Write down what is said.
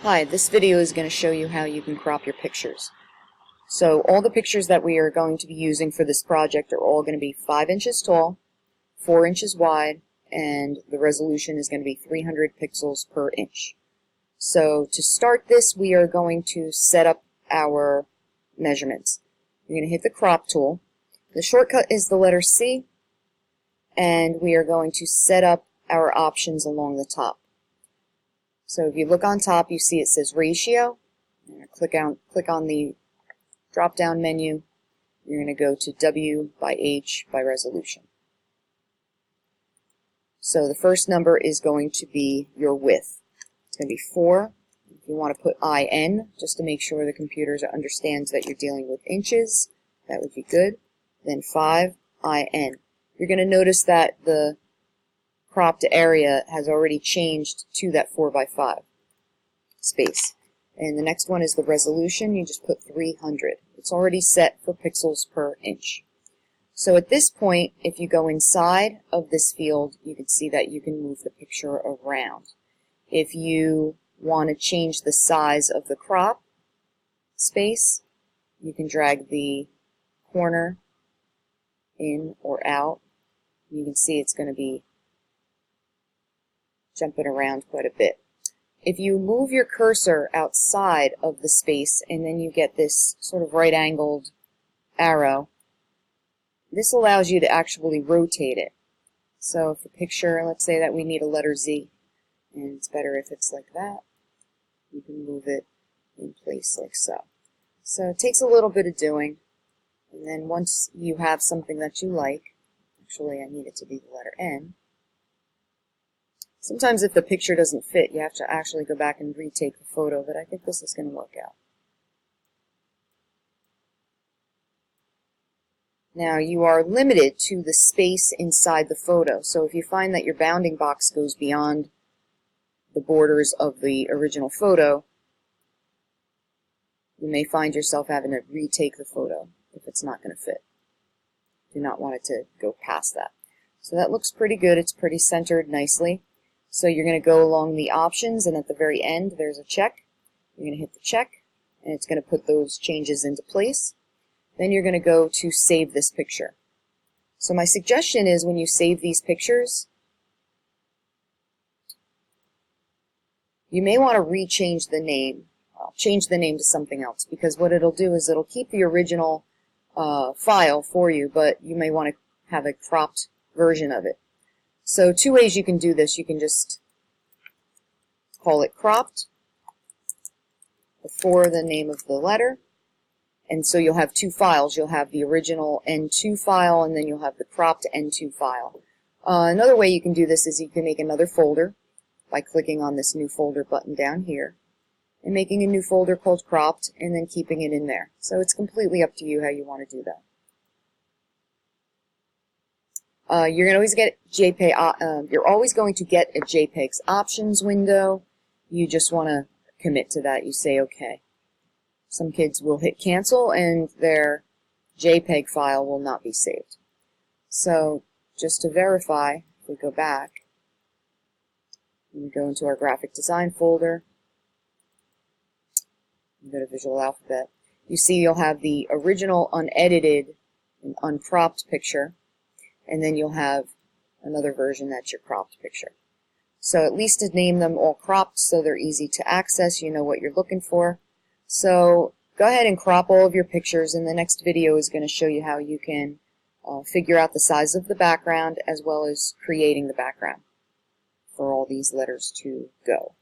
Hi, this video is going to show you how you can crop your pictures. So all the pictures that we are going to be using for this project are all going to be 5 inches tall, 4 inches wide, and the resolution is going to be 300 pixels per inch. So to start this, we are going to set up our measurements. You're going to hit the crop tool. The shortcut is the letter C, and we are going to set up our options along the top. So if you look on top, you see it says ratio. Click on the drop-down menu. You're going to go to W by H by resolution. So the first number is going to be your width. It's going to be 4. If you want to put IN, just to make sure the computer understands that you're dealing with inches, that would be good. Then 5, IN. You're going to notice that the cropped area has already changed to that 4 by 5 space. And the next one is the resolution. You just put 300. It's already set for pixels per inch. So at this point, if you go inside of this field, you can see that you can move the picture around. If you want to change the size of the crop space, you can drag the corner in or out. You can see it's going to be jumping around quite a bit. If you move your cursor outside of the space and then you get this sort of right-angled arrow, this allows you to actually rotate it. So if the picture, let's say that we need a letter Z, and it's better if it's like that, you can move it in place like so. So it takes a little bit of doing, and then once you have something that you like, actually I need it to be the letter N. Sometimes if the picture doesn't fit, you have to actually go back and retake the photo, but I think this is going to work out. Now you are limited to the space inside the photo, so if you find that your bounding box goes beyond the borders of the original photo, you may find yourself having to retake the photo if it's not going to fit. Do not want it to go past that. So that looks pretty good. It's pretty centered nicely. So you're going to go along the options, and at the very end there's a check. You're going to hit the check, and it's going to put those changes into place. Then you're going to go to save this picture. So my suggestion is when you save these pictures, you may want to rechange the name. Change the name to something else, because what it'll do is it'll keep the original file for you, but you may want to have a cropped version of it. So 2 ways you can do this. You can just call it cropped before the name of the letter, and so you'll have 2 files. You'll have the original N2 file, and then you'll have the cropped N2 file. Another way you can do this is you can make another folder by clicking on this new folder button down here and making a new folder called cropped and then keeping it in there. So it's completely up to you how you want to do that. You're always get JPEG. You're always going to get a JPEG's options window. You just want to commit to that. You say OK. Some kids will hit cancel and their JPEG file will not be saved. So just to verify, if we go back, we go into our graphic design folder. Go to Visual Alphabet. You see you'll have the original unedited and uncropped picture, and then you'll have another version that's your cropped picture. So at least to name them all cropped so they're easy to access, you know what you're looking for. So go ahead and crop all of your pictures, and the next video is going to show you how you can figure out the size of the background as well as creating the background for all these letters to go.